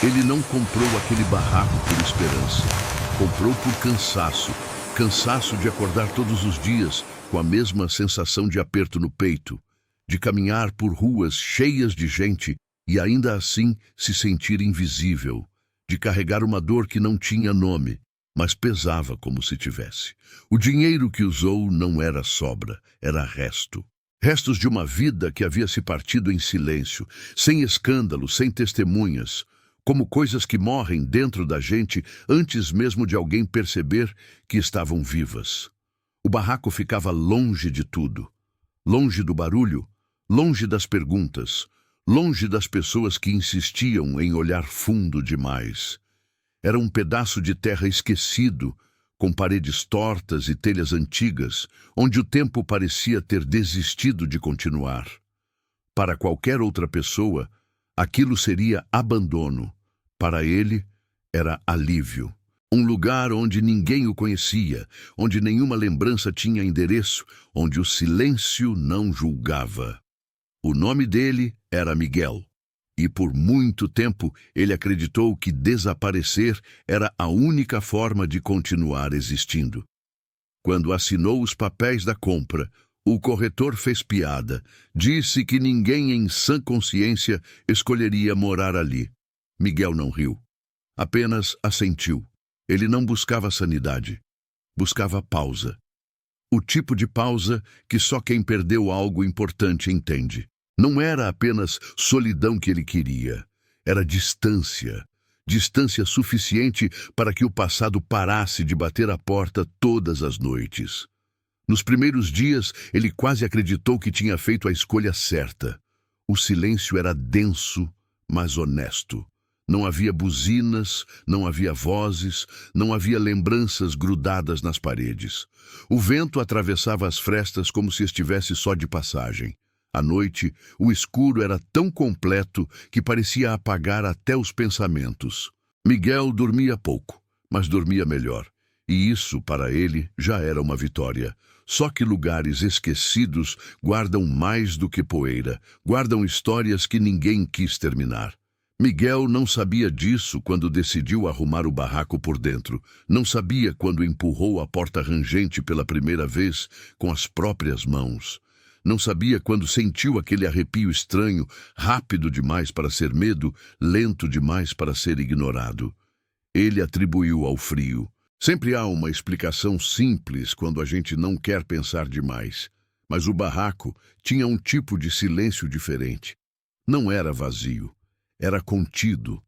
Ele não comprou aquele barraco por esperança. Comprou por cansaço. Cansaço de acordar todos os dias com a mesma sensação de aperto no peito, de caminhar por ruas cheias de gente e ainda assim se sentir invisível, de carregar uma dor que não tinha nome, mas pesava como se tivesse. O dinheiro que usou não era sobra, era resto. Restos de uma vida que havia se partido em silêncio, sem escândalo, sem testemunhas, como coisas que morrem dentro da gente antes mesmo de alguém perceber que estavam vivas. O barraco ficava longe de tudo, longe do barulho, longe das perguntas, longe das pessoas que insistiam em olhar fundo demais. Era um pedaço de terra esquecido, com paredes tortas e telhas antigas, onde o tempo parecia ter desistido de continuar. Para qualquer outra pessoa, aquilo seria abandono. Para ele, era alívio. Um lugar onde ninguém o conhecia, onde nenhuma lembrança tinha endereço, onde o silêncio não julgava. O nome dele era Miguel. E por muito tempo ele acreditou que desaparecer era a única forma de continuar existindo. Quando assinou os papéis da compra, o corretor fez piada. Disse que ninguém em sã consciência escolheria morar ali. Miguel não riu. Apenas assentiu. Ele não buscava sanidade. Buscava pausa. O tipo de pausa que só quem perdeu algo importante entende. Não era apenas solidão que ele queria. Era distância. Distância suficiente para que o passado parasse de bater a porta todas as noites. Nos primeiros dias, ele quase acreditou que tinha feito a escolha certa. O silêncio era denso, mas honesto. Não havia buzinas, não havia vozes, não havia lembranças grudadas nas paredes. O vento atravessava as frestas como se estivesse só de passagem. À noite, o escuro era tão completo que parecia apagar até os pensamentos. Miguel dormia pouco, mas dormia melhor. E isso, para ele, já era uma vitória. Só que lugares esquecidos guardam mais do que poeira, guardam histórias que ninguém quis terminar. Miguel não sabia disso quando decidiu arrumar o barraco por dentro. Não sabia quando empurrou a porta rangente pela primeira vez com as próprias mãos. Não sabia quando sentiu aquele arrepio estranho, rápido demais para ser medo, lento demais para ser ignorado. Ele atribuiu ao frio. Sempre há uma explicação simples quando a gente não quer pensar demais. Mas o barraco tinha um tipo de silêncio diferente. Não era vazio. Era contido,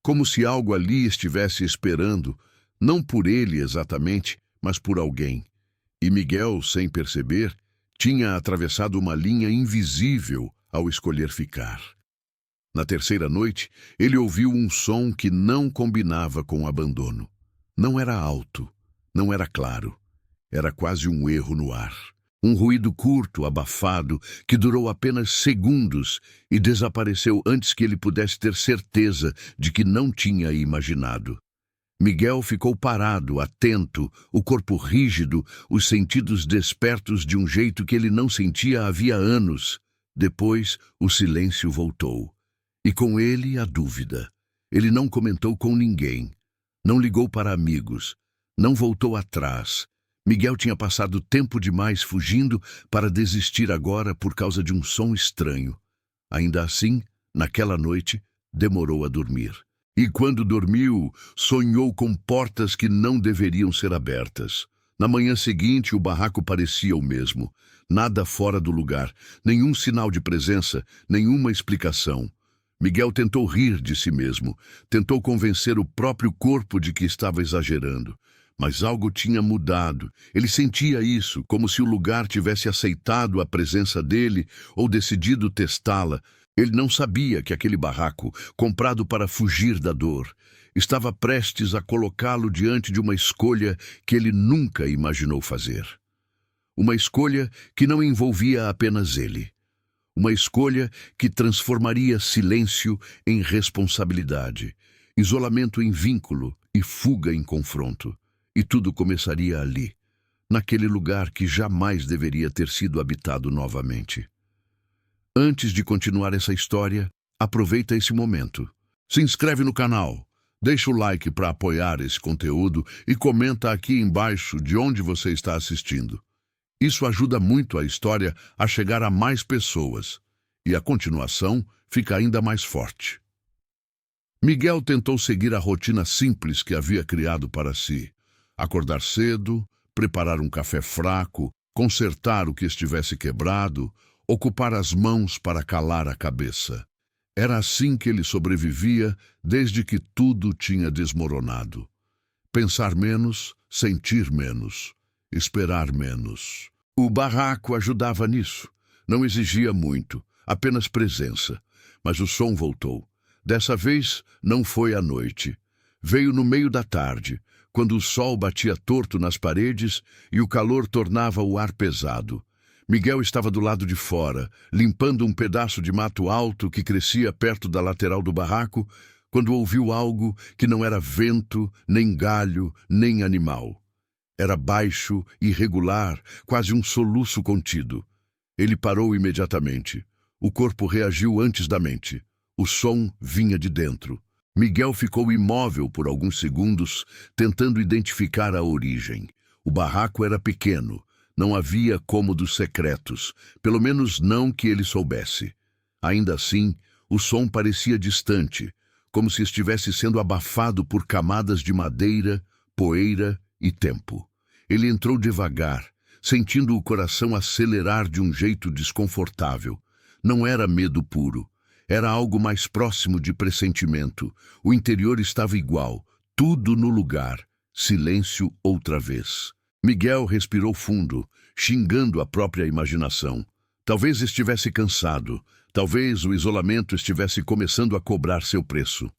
como se algo ali estivesse esperando, não por ele exatamente, mas por alguém. E Miguel, sem perceber, tinha atravessado uma linha invisível ao escolher ficar. Na terceira noite, ele ouviu um som que não combinava com o abandono. Não era alto, não era claro, era quase um erro no ar. Um ruído curto, abafado, que durou apenas segundos e desapareceu antes que ele pudesse ter certeza de que não tinha imaginado. Miguel ficou parado, atento, o corpo rígido, os sentidos despertos de um jeito que ele não sentia havia anos. Depois, o silêncio voltou. E com ele, a dúvida. Ele não comentou com ninguém. Não ligou para amigos. Não voltou atrás. Miguel tinha passado tempo demais fugindo para desistir agora por causa de um som estranho. Ainda assim, naquela noite, demorou a dormir. E quando dormiu, sonhou com portas que não deveriam ser abertas. Na manhã seguinte, o barraco parecia o mesmo. Nada fora do lugar, nenhum sinal de presença, nenhuma explicação. Miguel tentou rir de si mesmo, tentou convencer o próprio corpo de que estava exagerando. Mas algo tinha mudado. Ele sentia isso, como se o lugar tivesse aceitado a presença dele ou decidido testá-la. Ele não sabia que aquele barraco, comprado para fugir da dor, estava prestes a colocá-lo diante de uma escolha que ele nunca imaginou fazer. Uma escolha que não envolvia apenas ele. Uma escolha que transformaria silêncio em responsabilidade, isolamento em vínculo e fuga em confronto. E tudo começaria ali, naquele lugar que jamais deveria ter sido habitado novamente. Antes de continuar essa história, aproveita esse momento. Se inscreve no canal, deixa o like para apoiar esse conteúdo e comenta aqui embaixo de onde você está assistindo. Isso ajuda muito a história a chegar a mais pessoas e a continuação fica ainda mais forte. Miguel tentou seguir a rotina simples que havia criado para si. Acordar cedo, preparar um café fraco, consertar o que estivesse quebrado, ocupar as mãos para calar a cabeça. Era assim que ele sobrevivia desde que tudo tinha desmoronado. Pensar menos, sentir menos, esperar menos. O barraco ajudava nisso. Não exigia muito, apenas presença. Mas o som voltou. Dessa vez não foi à noite. Veio no meio da tarde, quando o sol batia torto nas paredes e o calor tornava o ar pesado. Miguel estava do lado de fora, limpando um pedaço de mato alto que crescia perto da lateral do barraco, quando ouviu algo que não era vento, nem galho, nem animal. Era baixo, irregular, quase um soluço contido. Ele parou imediatamente. O corpo reagiu antes da mente. O som vinha de dentro. Miguel ficou imóvel por alguns segundos, tentando identificar a origem. O barraco era pequeno. Não havia cômodos secretos, pelo menos não que ele soubesse. Ainda assim, o som parecia distante, como se estivesse sendo abafado por camadas de madeira, poeira e tempo. Ele entrou devagar, sentindo o coração acelerar de um jeito desconfortável. Não era medo puro. Era algo mais próximo de pressentimento. O interior estava igual, tudo no lugar. Silêncio outra vez. Miguel respirou fundo, xingando a própria imaginação. Talvez estivesse cansado. Talvez o isolamento estivesse começando a cobrar seu preço.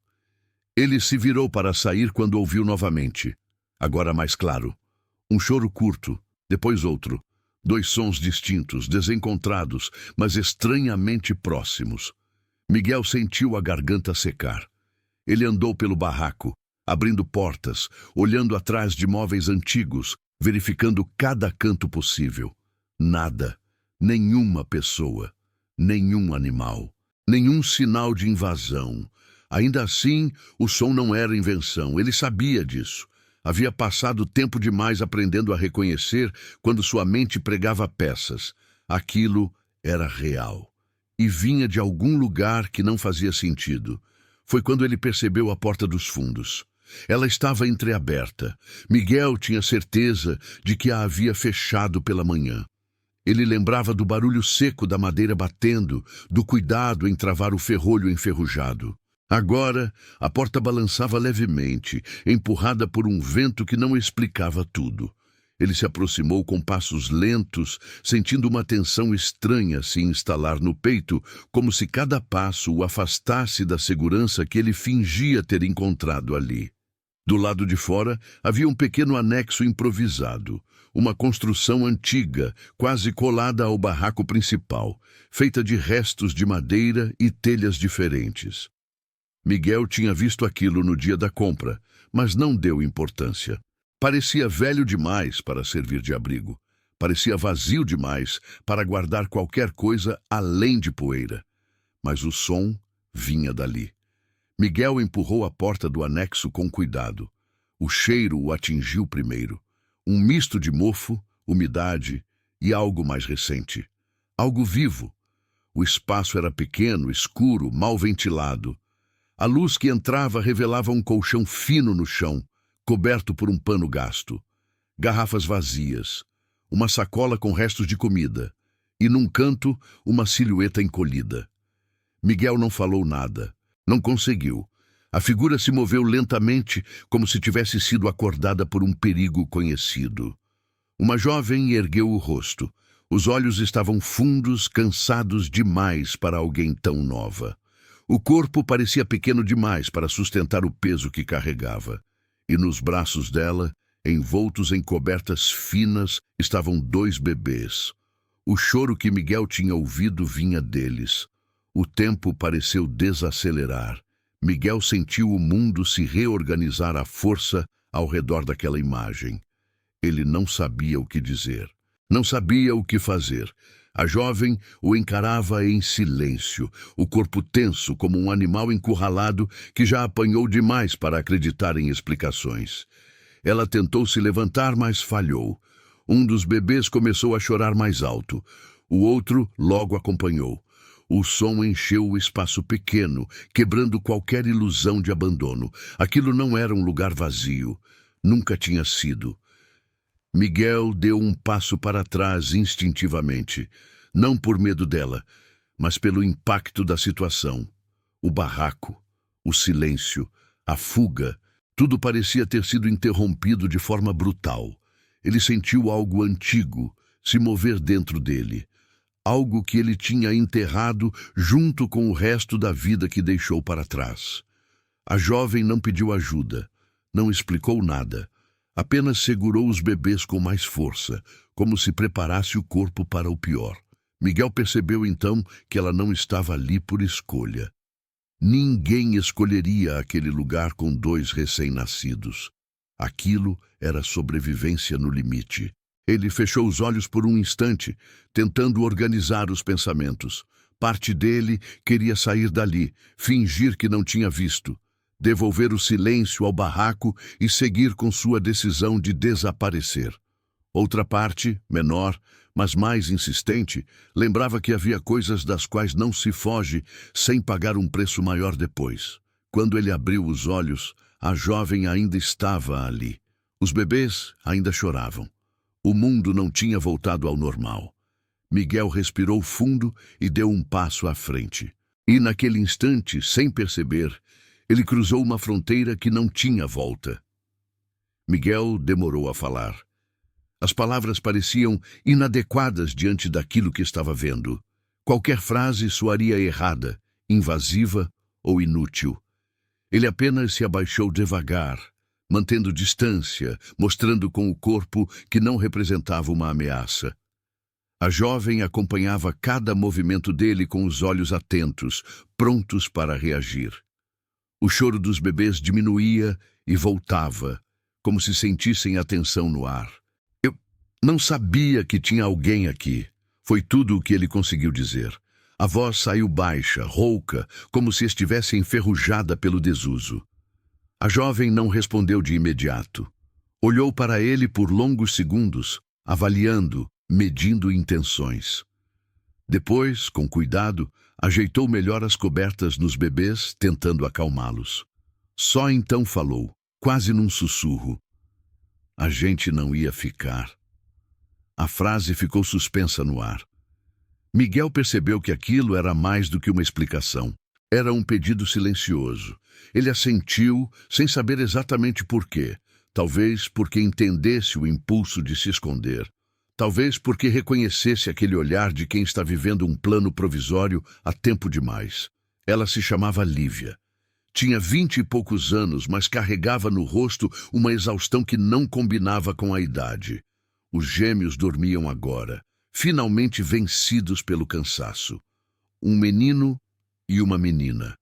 Ele se virou para sair quando ouviu novamente. Agora mais claro. Um choro curto, depois outro. 2 sons distintos, desencontrados, mas estranhamente próximos. Miguel sentiu a garganta secar. Ele andou pelo barraco, abrindo portas, olhando atrás de móveis antigos, verificando cada canto possível. Nada, nenhuma pessoa, nenhum animal, nenhum sinal de invasão. Ainda assim, o som não era invenção, ele sabia disso. Havia passado tempo demais aprendendo a reconhecer quando sua mente pregava peças. Aquilo era real. E vinha de algum lugar que não fazia sentido. Foi quando ele percebeu a porta dos fundos. Ela estava entreaberta. Miguel tinha certeza de que a havia fechado pela manhã. Ele lembrava do barulho seco da madeira batendo, do cuidado em travar o ferrolho enferrujado. Agora, a porta balançava levemente, empurrada por um vento que não explicava tudo. Ele se aproximou com passos lentos, sentindo uma tensão estranha se instalar no peito, como se cada passo o afastasse da segurança que ele fingia ter encontrado ali. Do lado de fora, havia um pequeno anexo improvisado, uma construção antiga, quase colada ao barraco principal, feita de restos de madeira e telhas diferentes. Miguel tinha visto aquilo no dia da compra, mas não deu importância. Parecia velho demais para servir de abrigo. Parecia vazio demais para guardar qualquer coisa além de poeira. Mas o som vinha dali. Miguel empurrou a porta do anexo com cuidado. O cheiro o atingiu primeiro. Um misto de mofo, umidade e algo mais recente. Algo vivo. O espaço era pequeno, escuro, mal ventilado. A luz que entrava revelava um colchão fino no chão, coberto por um pano gasto. Garrafas vazias. Uma sacola com restos de comida. E num canto, uma silhueta encolhida. Miguel não falou nada. Não conseguiu. A figura se moveu lentamente, como se tivesse sido acordada por um perigo conhecido. Uma jovem ergueu o rosto. Os olhos estavam fundos, cansados demais para alguém tão nova. O corpo parecia pequeno demais para sustentar o peso que carregava. E nos braços dela, envoltos em cobertas finas, estavam 2 bebês. O choro que Miguel tinha ouvido vinha deles. O tempo pareceu desacelerar. Miguel sentiu o mundo se reorganizar à força ao redor daquela imagem. Ele não sabia o que dizer. Não sabia o que fazer. A jovem o encarava em silêncio, o corpo tenso como um animal encurralado que já apanhou demais para acreditar em explicações. Ela tentou se levantar, mas falhou. Um dos bebês começou a chorar mais alto. O outro logo acompanhou. O som encheu o espaço pequeno, quebrando qualquer ilusão de abandono. Aquilo não era um lugar vazio. Nunca tinha sido. Miguel deu um passo para trás instintivamente, não por medo dela, mas pelo impacto da situação. O barraco, o silêncio, a fuga, tudo parecia ter sido interrompido de forma brutal. Ele sentiu algo antigo se mover dentro dele, algo que ele tinha enterrado junto com o resto da vida que deixou para trás. A jovem não pediu ajuda, não explicou nada. Apenas segurou os bebês com mais força, como se preparasse o corpo para o pior. Miguel percebeu então que ela não estava ali por escolha. Ninguém escolheria aquele lugar com 2 recém-nascidos. Aquilo era sobrevivência no limite. Ele fechou os olhos por um instante, tentando organizar os pensamentos. Parte dele queria sair dali, fingir que não tinha visto, devolver o silêncio ao barraco e seguir com sua decisão de desaparecer. Outra parte, menor, mas mais insistente, lembrava que havia coisas das quais não se foge sem pagar um preço maior depois. Quando ele abriu os olhos, a jovem ainda estava ali. Os bebês ainda choravam. O mundo não tinha voltado ao normal. Miguel respirou fundo e deu um passo à frente. E naquele instante, sem perceber, ele cruzou uma fronteira que não tinha volta. Miguel demorou a falar. As palavras pareciam inadequadas diante daquilo que estava vendo. Qualquer frase soaria errada, invasiva ou inútil. Ele apenas se abaixou devagar, mantendo distância, mostrando com o corpo que não representava uma ameaça. A jovem acompanhava cada movimento dele com os olhos atentos, prontos para reagir. O choro dos bebês diminuía e voltava, como se sentissem a tensão no ar. Eu não sabia que tinha alguém aqui. Foi tudo o que ele conseguiu dizer. A voz saiu baixa, rouca, como se estivesse enferrujada pelo desuso. A jovem não respondeu de imediato. Olhou para ele por longos segundos, avaliando, medindo intenções. Depois, com cuidado, ajeitou melhor as cobertas nos bebês, tentando acalmá-los. Só então falou, quase num sussurro. A gente não ia ficar. A frase ficou suspensa no ar. Miguel percebeu que aquilo era mais do que uma explicação. Era um pedido silencioso. Ele assentiu, sem saber exatamente por quê. Talvez porque entendesse o impulso de se esconder. Talvez porque reconhecesse aquele olhar de quem está vivendo um plano provisório há tempo demais. Ela se chamava Lívia. Tinha 20 e poucos anos, mas carregava no rosto uma exaustão que não combinava com a idade. Os gêmeos dormiam agora, finalmente vencidos pelo cansaço. Um menino e uma menina.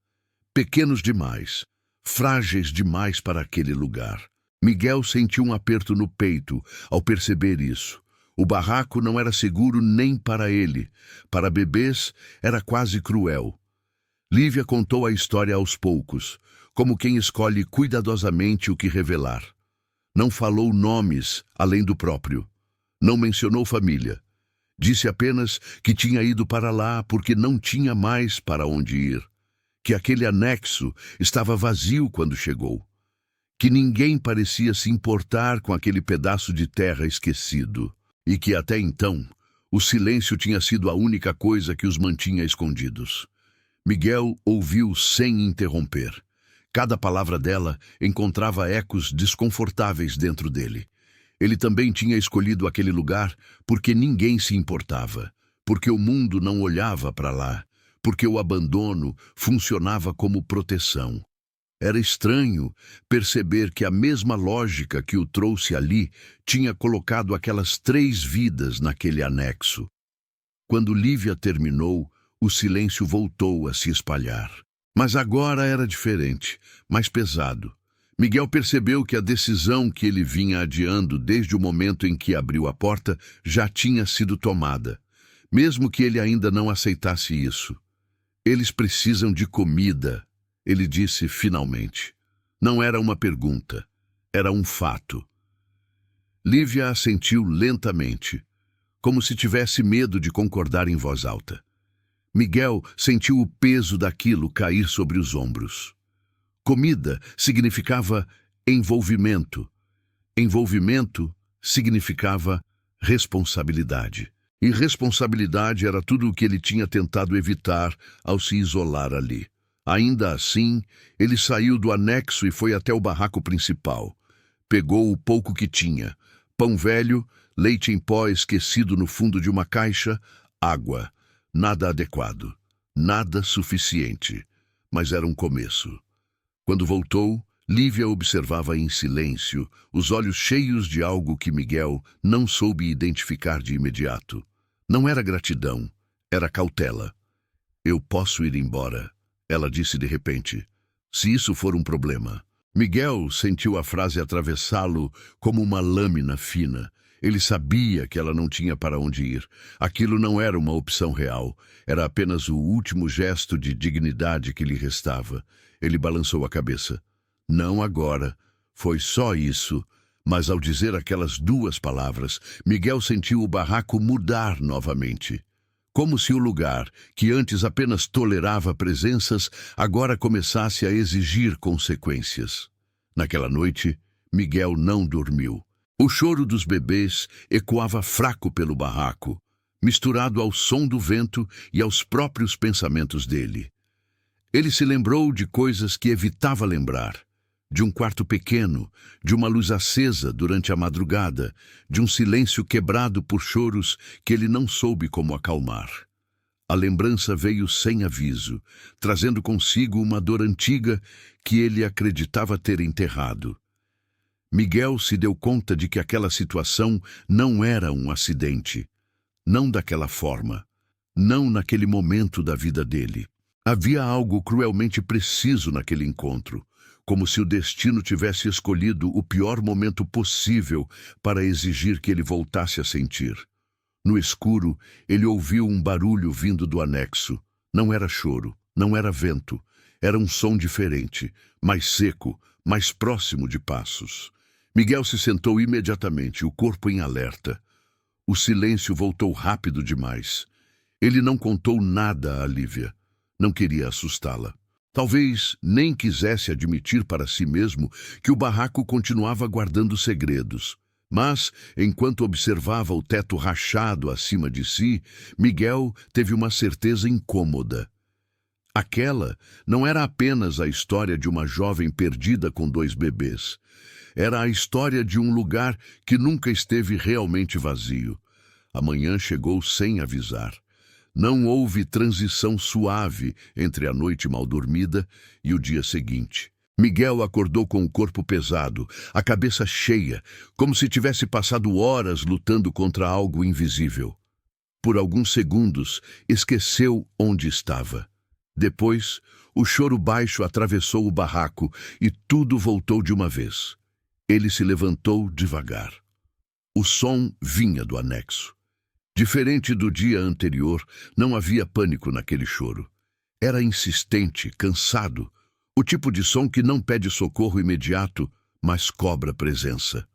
Pequenos demais, frágeis demais para aquele lugar. Miguel sentiu um aperto no peito ao perceber isso. O barraco não era seguro nem para ele. Para bebês, era quase cruel. Lívia contou a história aos poucos, como quem escolhe cuidadosamente o que revelar. Não falou nomes além do próprio. Não mencionou família. Disse apenas que tinha ido para lá porque não tinha mais para onde ir. Que aquele anexo estava vazio quando chegou. Que ninguém parecia se importar com aquele pedaço de terra esquecido. E que até então, o silêncio tinha sido a única coisa que os mantinha escondidos. Miguel ouviu sem interromper. Cada palavra dela encontrava ecos desconfortáveis dentro dele. Ele também tinha escolhido aquele lugar porque ninguém se importava, porque o mundo não olhava para lá, porque o abandono funcionava como proteção. Era estranho perceber que a mesma lógica que o trouxe ali tinha colocado aquelas 3 vidas naquele anexo. Quando Lívia terminou, o silêncio voltou a se espalhar. Mas agora era diferente, mais pesado. Miguel percebeu que a decisão que ele vinha adiando desde o momento em que abriu a porta já tinha sido tomada. mesmo que ele ainda não aceitasse isso. Eles precisam de comida, ele disse finalmente. Não era uma pergunta, era um fato. Lívia assentiu lentamente, como se tivesse medo de concordar em voz alta. Miguel sentiu o peso daquilo cair sobre os ombros. Comida significava envolvimento. Envolvimento significava responsabilidade. E responsabilidade era tudo o que ele tinha tentado evitar ao se isolar ali. Ainda assim, ele saiu do anexo e foi até o barraco principal. Pegou o pouco que tinha: pão velho, leite em pó esquecido no fundo de uma caixa, água. Nada adequado, nada suficiente, mas era um começo. Quando voltou, Lívia observava em silêncio, os olhos cheios de algo que Miguel não soube identificar de imediato. Não era gratidão, era cautela. Eu posso ir embora, ela disse de repente, se isso for um problema. Miguel sentiu a frase atravessá-lo como uma lâmina fina. Ele sabia que ela não tinha para onde ir. Aquilo não era uma opção real. Era apenas o último gesto de dignidade que lhe restava. Ele balançou a cabeça. Não agora. Foi só isso. Mas ao dizer aquelas duas palavras, Miguel sentiu o barraco mudar novamente. Como se o lugar, que antes apenas tolerava presenças, agora começasse a exigir consequências. Naquela noite, Miguel não dormiu. O choro dos bebês ecoava fraco pelo barraco, misturado ao som do vento e aos próprios pensamentos dele. Ele se lembrou de coisas que evitava lembrar, de um quarto pequeno, de uma luz acesa durante a madrugada, de um silêncio quebrado por choros que ele não soube como acalmar. A lembrança veio sem aviso, trazendo consigo uma dor antiga que ele acreditava ter enterrado. Miguel se deu conta de que aquela situação não era um acidente. Não daquela forma. Não naquele momento da vida dele. Havia algo cruelmente preciso naquele encontro, como se o destino tivesse escolhido o pior momento possível para exigir que ele voltasse a sentir. No escuro, ele ouviu um barulho vindo do anexo. Não era choro, não era vento. Era um som diferente, mais seco, mais próximo de passos. Miguel se sentou imediatamente, o corpo em alerta. O silêncio voltou rápido demais. Ele não contou nada a Lívia. Não queria assustá-la. Talvez nem quisesse admitir para si mesmo que o barraco continuava guardando segredos. Mas, enquanto observava o teto rachado acima de si, Miguel teve uma certeza incômoda. Aquela não era apenas a história de uma jovem perdida com 2 bebês. Era a história de um lugar que nunca esteve realmente vazio. A manhã chegou sem avisar. Não houve transição suave entre a noite mal dormida e o dia seguinte. Miguel acordou com o corpo pesado, a cabeça cheia, como se tivesse passado horas lutando contra algo invisível. Por alguns segundos, esqueceu onde estava. Depois, o choro baixo atravessou o barraco e tudo voltou de uma vez. Ele se levantou devagar. O som vinha do anexo. Diferente do dia anterior, não havia pânico naquele choro. Era insistente, cansado, o tipo de som que não pede socorro imediato, mas cobra presença.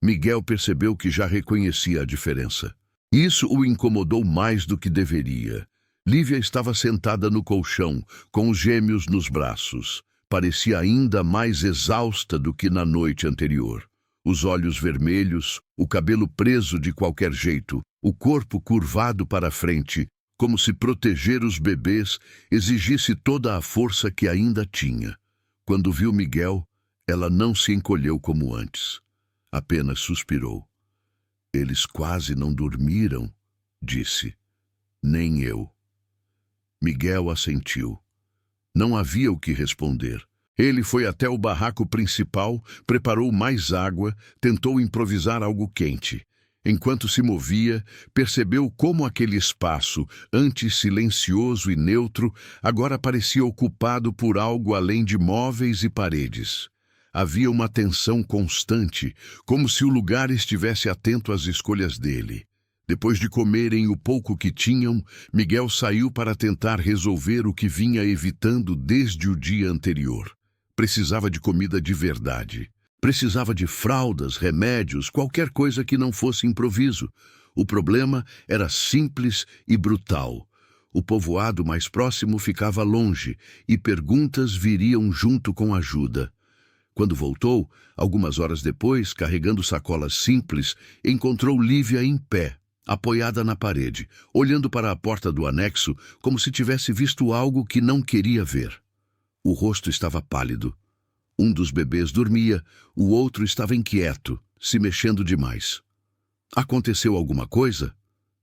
Miguel percebeu que já reconhecia a diferença. Isso o incomodou mais do que deveria. Lívia estava sentada no colchão, com os gêmeos nos braços. Parecia ainda mais exausta do que na noite anterior. Os olhos vermelhos, o cabelo preso de qualquer jeito, o corpo curvado para a frente, como se proteger os bebês exigisse toda a força que ainda tinha. Quando viu Miguel, ela não se encolheu como antes. Apenas suspirou. Eles quase não dormiram, disse. Nem eu. Miguel assentiu. Não havia o que responder. Ele foi até o barraco principal, preparou mais água, tentou improvisar algo quente. Enquanto se movia, percebeu como aquele espaço, antes silencioso e neutro, agora parecia ocupado por algo além de móveis e paredes. Havia uma tensão constante, como se o lugar estivesse atento às escolhas dele. Depois de comerem o pouco que tinham, Miguel saiu para tentar resolver o que vinha evitando desde o dia anterior. Precisava de comida de verdade. Precisava de fraldas, remédios, qualquer coisa que não fosse improviso. O problema era simples e brutal. O povoado mais próximo ficava longe e perguntas viriam junto com ajuda. Quando voltou, algumas horas depois, carregando sacolas simples, encontrou Lívia em pé, apoiada na parede, olhando para a porta do anexo como se tivesse visto algo que não queria ver. O rosto estava pálido. Um dos bebês dormia, o outro estava inquieto, se mexendo demais. "Aconteceu alguma coisa?"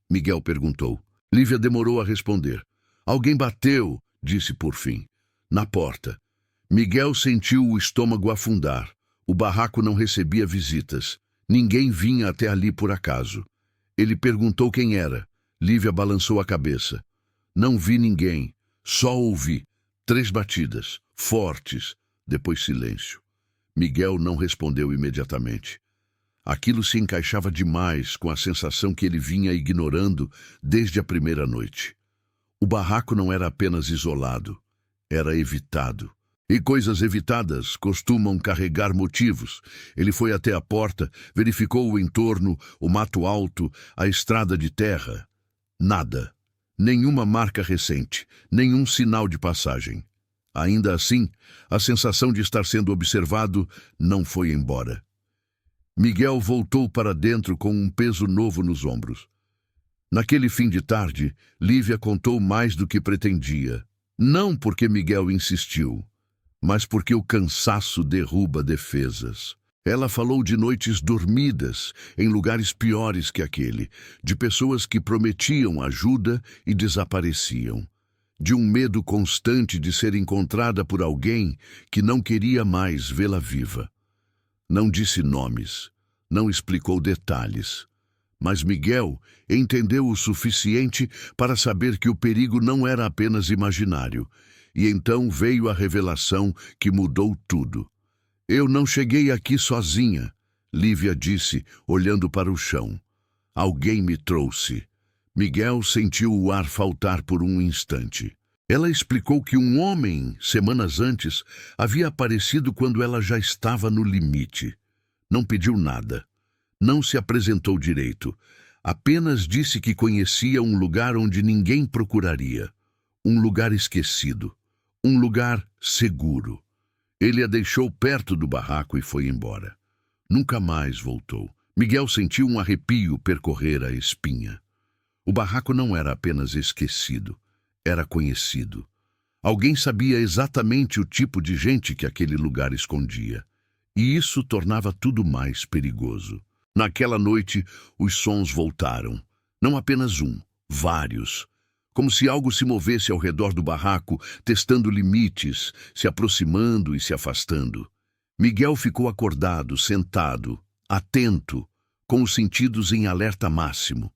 Miguel perguntou. Lívia demorou a responder. "Alguém bateu", disse por fim, na porta. Miguel sentiu o estômago afundar. O barraco não recebia visitas. Ninguém vinha até ali por acaso. Ele perguntou quem era. Lívia balançou a cabeça. "Não vi ninguém. Só ouvi. 3 batidas, fortes." Depois silêncio. Miguel não respondeu imediatamente. Aquilo se encaixava demais com a sensação que ele vinha ignorando desde a primeira noite. O barraco não era apenas isolado, era evitado. E coisas evitadas costumam carregar motivos. Ele foi até a porta, verificou o entorno, o mato alto, a estrada de terra. Nada. Nenhuma marca recente, nenhum sinal de passagem. Ainda assim, a sensação de estar sendo observado não foi embora. Miguel voltou para dentro com um peso novo nos ombros. Naquele fim de tarde, Lívia contou mais do que pretendia. Não porque Miguel insistiu, mas porque o cansaço derruba defesas. Ela falou de noites dormidas em lugares piores que aquele, de pessoas que prometiam ajuda e desapareciam, de um medo constante de ser encontrada por alguém que não queria mais vê-la viva. Não disse nomes, não explicou detalhes, mas Miguel entendeu o suficiente para saber que o perigo não era apenas imaginário, e então veio a revelação que mudou tudo. "Eu não cheguei aqui sozinha", Lívia disse, olhando para o chão. "Alguém me trouxe." Miguel sentiu o ar faltar por um instante. Ela explicou que um homem, semanas antes, havia aparecido quando ela já estava no limite. Não pediu nada. Não se apresentou direito. Apenas disse que conhecia um lugar onde ninguém procuraria. Um lugar esquecido. Um lugar seguro. Ele a deixou perto do barraco e foi embora. Nunca mais voltou. Miguel sentiu um arrepio percorrer a espinha. O barraco não era apenas esquecido. Era conhecido. Alguém sabia exatamente o tipo de gente que aquele lugar escondia. E isso tornava tudo mais perigoso. Naquela noite, os sons voltaram. Não apenas um, vários. Como se algo se movesse ao redor do barraco, testando limites, se aproximando e se afastando. Miguel ficou acordado, sentado, atento, com os sentidos em alerta máximo.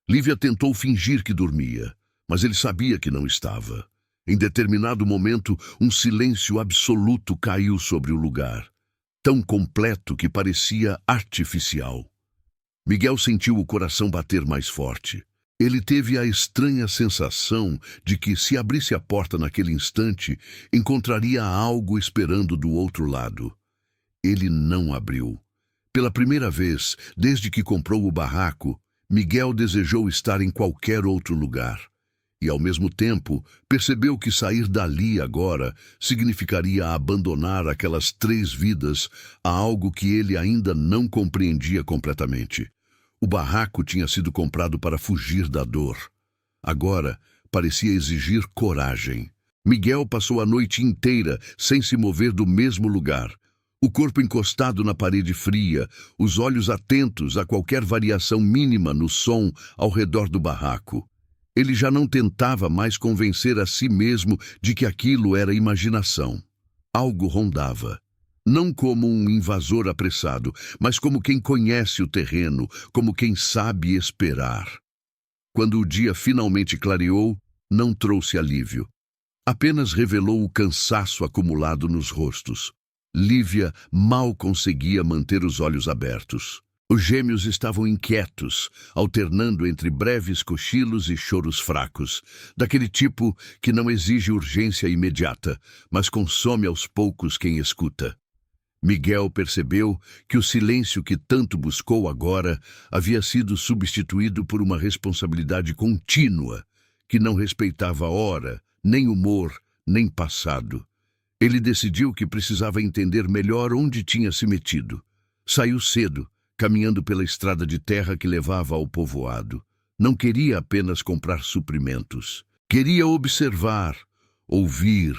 Lívia tentou fingir que dormia, mas ele sabia que não estava. Em determinado momento, um silêncio absoluto caiu sobre o lugar, tão completo que parecia artificial. Miguel sentiu o coração bater mais forte. Ele teve a estranha sensação de que, se abrisse a porta naquele instante, encontraria algo esperando do outro lado. Ele não abriu. Pela primeira vez, desde que comprou o barraco, Miguel desejou estar em qualquer outro lugar. E, ao mesmo tempo, percebeu que sair dali agora significaria abandonar aquelas 3 vidas a algo que ele ainda não compreendia completamente. O barraco tinha sido comprado para fugir da dor. Agora, parecia exigir coragem. Miguel passou a noite inteira sem se mover do mesmo lugar. O corpo encostado na parede fria, os olhos atentos a qualquer variação mínima no som ao redor do barraco. Ele já não tentava mais convencer a si mesmo de que aquilo era imaginação. Algo rondava. Não como um invasor apressado, mas como quem conhece o terreno, como quem sabe esperar. Quando o dia finalmente clareou, não trouxe alívio. Apenas revelou o cansaço acumulado nos rostos. Lívia mal conseguia manter os olhos abertos. Os gêmeos estavam inquietos, alternando entre breves cochilos e choros fracos, daquele tipo que não exige urgência imediata, mas consome aos poucos quem escuta. Miguel percebeu que o silêncio que tanto buscou agora havia sido substituído por uma responsabilidade contínua, que não respeitava hora, nem humor, nem passado. Ele decidiu que precisava entender melhor onde tinha se metido. Saiu cedo, caminhando pela estrada de terra que levava ao povoado. Não queria apenas comprar suprimentos. Queria observar, ouvir,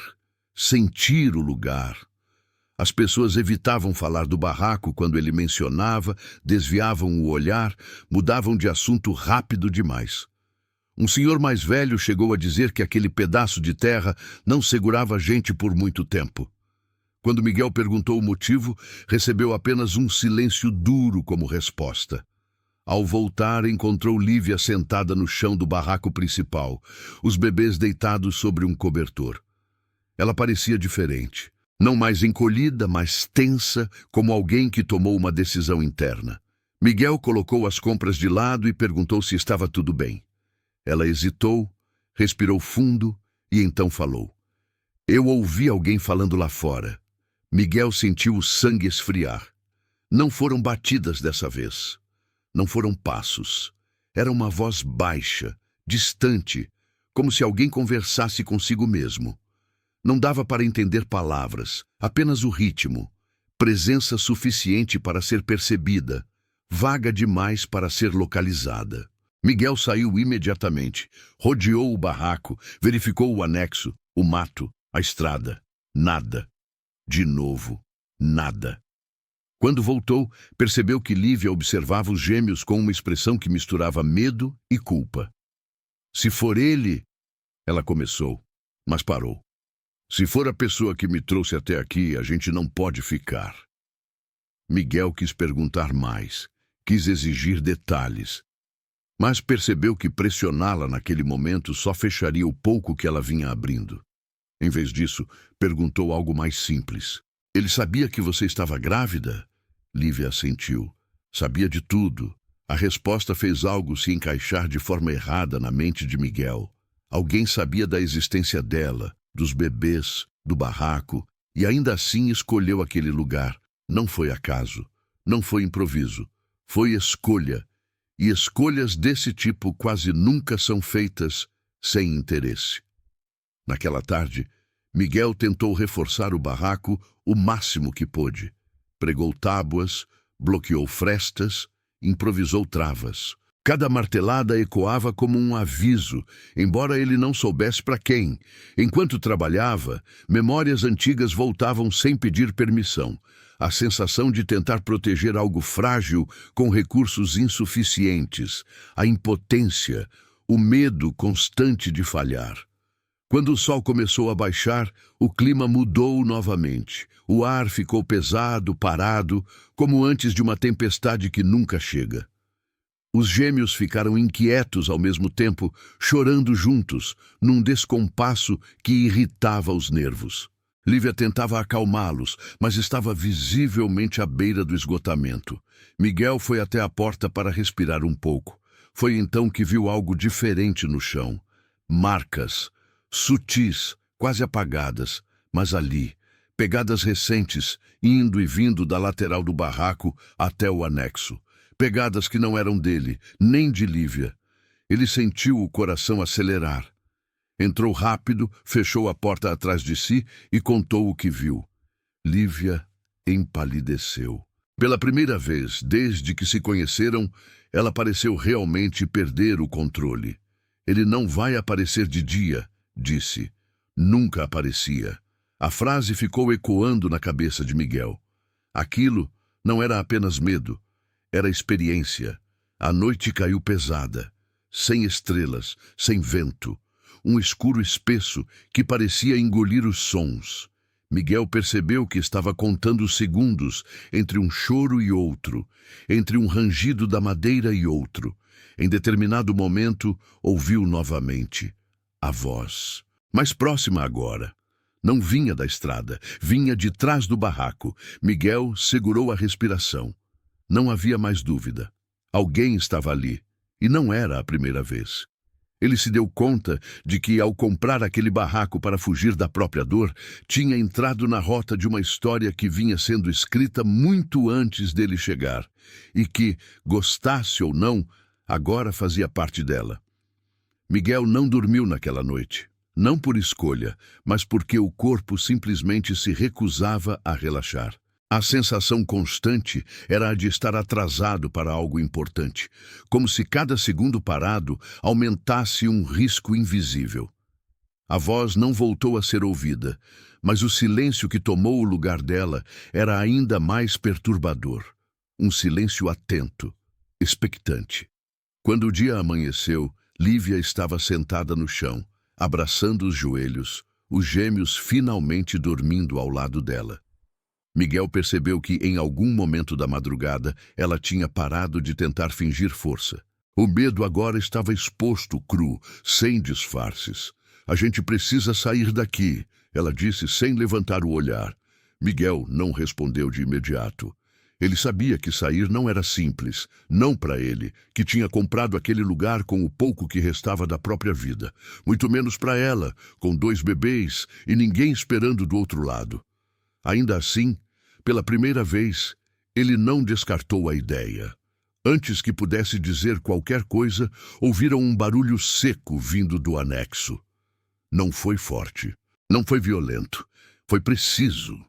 sentir o lugar. As pessoas evitavam falar do barraco quando ele mencionava, desviavam o olhar, mudavam de assunto rápido demais. Um senhor mais velho chegou a dizer que aquele pedaço de terra não segurava gente por muito tempo. Quando Miguel perguntou o motivo, recebeu apenas um silêncio duro como resposta. Ao voltar, encontrou Lívia sentada no chão do barraco principal, os bebês deitados sobre um cobertor. Ela parecia diferente, não mais encolhida, mas tensa, como alguém que tomou uma decisão interna. Miguel colocou as compras de lado e perguntou se estava tudo bem. Ela hesitou, respirou fundo e então falou. Eu ouvi alguém falando lá fora. Miguel sentiu o sangue esfriar. Não foram batidas dessa vez. Não foram passos. Era uma voz baixa, distante, como se alguém conversasse consigo mesmo. Não dava para entender palavras, apenas o ritmo. Presença suficiente para ser percebida, vaga demais para ser localizada. Miguel saiu imediatamente, rodeou o barraco, verificou o anexo, o mato, a estrada. Nada. De novo, nada. Quando voltou, percebeu que Lívia observava os gêmeos com uma expressão que misturava medo e culpa. Se for ele, ela começou, mas parou. Se for a pessoa que me trouxe até aqui, a gente não pode ficar. Miguel quis perguntar mais, quis exigir detalhes, mas percebeu que pressioná-la naquele momento só fecharia o pouco que ela vinha abrindo. Em vez disso, perguntou algo mais simples. Ele sabia que você estava grávida? Lívia assentiu. Sabia de tudo. A resposta fez algo se encaixar de forma errada na mente de Miguel. Alguém sabia da existência dela, dos bebês, do barraco, e ainda assim escolheu aquele lugar. Não foi acaso, não foi improviso, foi escolha. E escolhas desse tipo quase nunca são feitas sem interesse. Naquela tarde, Miguel tentou reforçar o barraco o máximo que pôde. Pregou tábuas, bloqueou frestas, improvisou travas. Cada martelada ecoava como um aviso, embora ele não soubesse para quem. Enquanto trabalhava, memórias antigas voltavam sem pedir permissão. A sensação de tentar proteger algo frágil com recursos insuficientes, a impotência, o medo constante de falhar. Quando o sol começou a baixar, o clima mudou novamente. O ar ficou pesado, parado, como antes de uma tempestade que nunca chega. Os gêmeos ficaram inquietos ao mesmo tempo, chorando juntos, num descompasso que irritava os nervos. Lívia tentava acalmá-los, mas estava visivelmente à beira do esgotamento. Miguel foi até a porta para respirar um pouco. Foi então que viu algo diferente no chão. Marcas, sutis, quase apagadas, mas ali, pegadas recentes, indo e vindo da lateral do barraco até o anexo. Pegadas que não eram dele, nem de Lívia. Ele sentiu o coração acelerar. Entrou rápido, fechou a porta atrás de si e contou o que viu. Lívia empalideceu. Pela primeira vez, desde que se conheceram, ela pareceu realmente perder o controle. Ele não vai aparecer de dia, disse. Nunca aparecia. A frase ficou ecoando na cabeça de Miguel. Aquilo não era apenas medo, era experiência. A noite caiu pesada, sem estrelas, sem vento. Um escuro espesso que parecia engolir os sons. Miguel percebeu que estava contando segundos entre um choro e outro, entre um rangido da madeira e outro. Em determinado momento, ouviu novamente a voz, mais próxima agora. Não vinha da estrada, vinha de trás do barraco. Miguel segurou a respiração. Não havia mais dúvida. Alguém estava ali, e não era a primeira vez. Ele se deu conta de que, ao comprar aquele barraco para fugir da própria dor, tinha entrado na rota de uma história que vinha sendo escrita muito antes dele chegar, e que, gostasse ou não, agora fazia parte dela. Miguel não dormiu naquela noite, não por escolha, mas porque o corpo simplesmente se recusava a relaxar. A sensação constante era a de estar atrasado para algo importante, como se cada segundo parado aumentasse um risco invisível. A voz não voltou a ser ouvida, mas o silêncio que tomou o lugar dela era ainda mais perturbador. Um silêncio atento, expectante. Quando o dia amanheceu, Lívia estava sentada no chão, abraçando os joelhos, os gêmeos finalmente dormindo ao lado dela. Miguel percebeu que, em algum momento da madrugada, ela tinha parado de tentar fingir força. O medo agora estava exposto, cru, sem disfarces. A gente precisa sair daqui, ela disse sem levantar o olhar. Miguel não respondeu de imediato. Ele sabia que sair não era simples, não para ele, que tinha comprado aquele lugar com o pouco que restava da própria vida. Muito menos para ela, com 2 bebês e ninguém esperando do outro lado. Ainda assim, pela primeira vez, ele não descartou a ideia. Antes que pudesse dizer qualquer coisa, ouviram um barulho seco vindo do anexo. Não foi forte, não foi violento, foi preciso,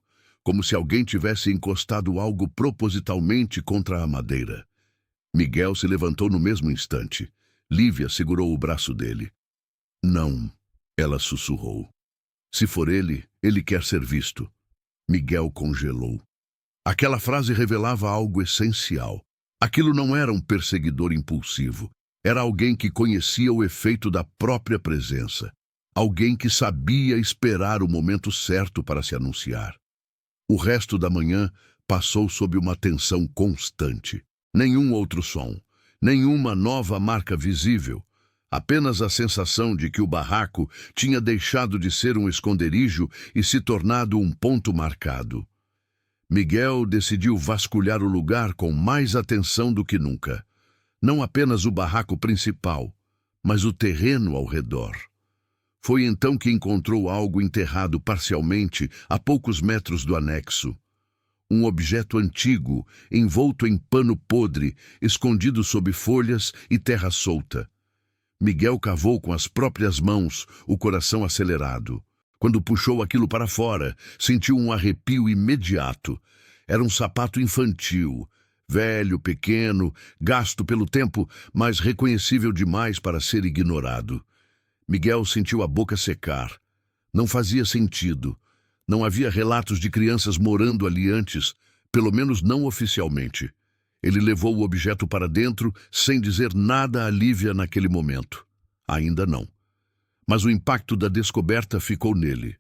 como se alguém tivesse encostado algo propositalmente contra a madeira. Miguel se levantou no mesmo instante. Lívia segurou o braço dele. Não, ela sussurrou. Se for ele, ele quer ser visto. Miguel congelou. Aquela frase revelava algo essencial. Aquilo não era um perseguidor impulsivo. Era alguém que conhecia o efeito da própria presença. Alguém que sabia esperar o momento certo para se anunciar. O resto da manhã passou sob uma tensão constante. Nenhum outro som, nenhuma nova marca visível. Apenas a sensação de que o barraco tinha deixado de ser um esconderijo e se tornado um ponto marcado. Miguel decidiu vasculhar o lugar com mais atenção do que nunca. Não apenas o barraco principal, mas o terreno ao redor. Foi então que encontrou algo enterrado parcialmente a poucos metros do anexo. Um objeto antigo, envolto em pano podre, escondido sob folhas e terra solta. Miguel cavou com as próprias mãos, o coração acelerado. Quando puxou aquilo para fora, sentiu um arrepio imediato. Era um sapato infantil, velho, pequeno, gasto pelo tempo, mas reconhecível demais para ser ignorado. Miguel sentiu a boca secar. Não fazia sentido. Não havia relatos de crianças morando ali antes, pelo menos não oficialmente. Ele levou o objeto para dentro, sem dizer nada a Lívia naquele momento. Ainda não. Mas o impacto da descoberta ficou nele.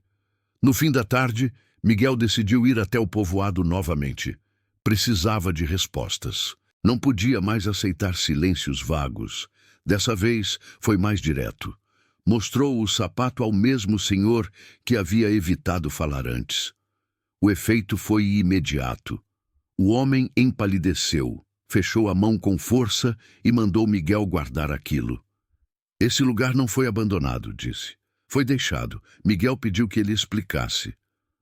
No fim da tarde, Miguel decidiu ir até o povoado novamente. Precisava de respostas. Não podia mais aceitar silêncios vagos. Dessa vez, foi mais direto. Mostrou o sapato ao mesmo senhor que havia evitado falar antes. O efeito foi imediato. O homem empalideceu, fechou a mão com força e mandou Miguel guardar aquilo. Esse lugar não foi abandonado, disse. Foi deixado. Miguel pediu que ele explicasse.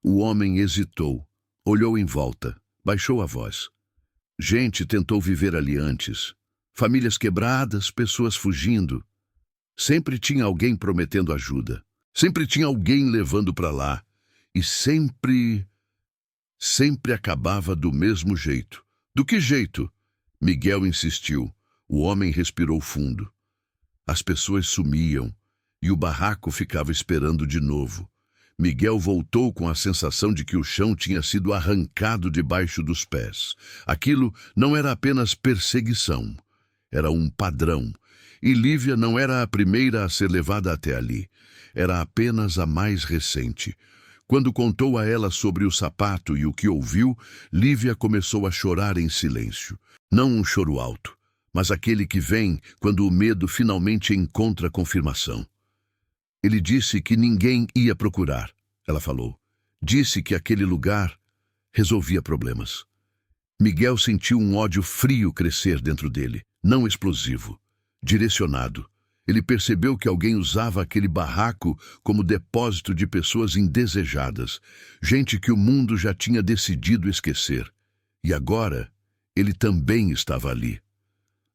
O homem hesitou, olhou em volta, baixou a voz. Gente tentou viver ali antes. Famílias quebradas, pessoas fugindo. Sempre tinha alguém prometendo ajuda. Sempre tinha alguém levando para lá. E sempre acabava do mesmo jeito. Do que jeito? Miguel insistiu. O homem respirou fundo. As pessoas sumiam e o barraco ficava esperando de novo. Miguel voltou com a sensação de que o chão tinha sido arrancado debaixo dos pés. Aquilo não era apenas perseguição. Era um padrão. E Lívia não era a primeira a ser levada até ali. Era apenas a mais recente. Quando contou a ela sobre o sapato e o que ouviu, Lívia começou a chorar em silêncio. Não um choro alto, mas aquele que vem quando o medo finalmente encontra confirmação. Ele disse que ninguém ia procurar, ela falou. Disse que aquele lugar resolvia problemas. Miguel sentiu um ódio frio crescer dentro dele, não explosivo, direcionado. Ele percebeu que alguém usava aquele barraco como depósito de pessoas indesejadas, gente que o mundo já tinha decidido esquecer. E agora, ele também estava ali.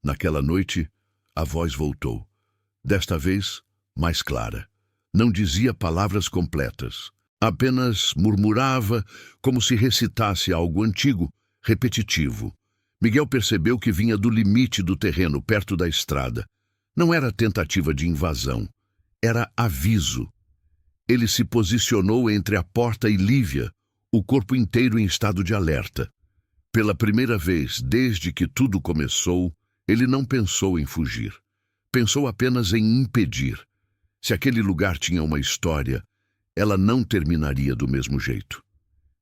Naquela noite, a voz voltou. Desta vez, mais clara. Não dizia palavras completas. Apenas murmurava como se recitasse algo antigo, repetitivo. Miguel percebeu que vinha do limite do terreno, perto da estrada. Não era tentativa de invasão, era aviso. Ele se posicionou entre a porta e Lívia, o corpo inteiro em estado de alerta. Pela primeira vez desde que tudo começou, ele não pensou em fugir. Pensou apenas em impedir. Se aquele lugar tinha uma história, ela não terminaria do mesmo jeito.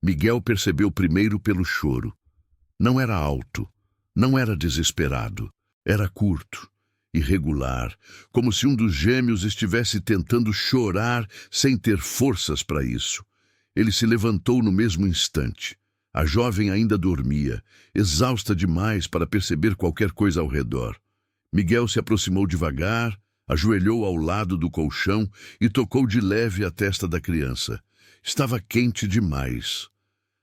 Miguel percebeu primeiro pelo choro. Não era alto, não era desesperado, era curto, irregular, como se um dos gêmeos estivesse tentando chorar sem ter forças para isso. Ele se levantou no mesmo instante. A jovem ainda dormia, exausta demais para perceber qualquer coisa ao redor. Miguel se aproximou devagar, ajoelhou ao lado do colchão e tocou de leve a testa da criança. Estava quente demais.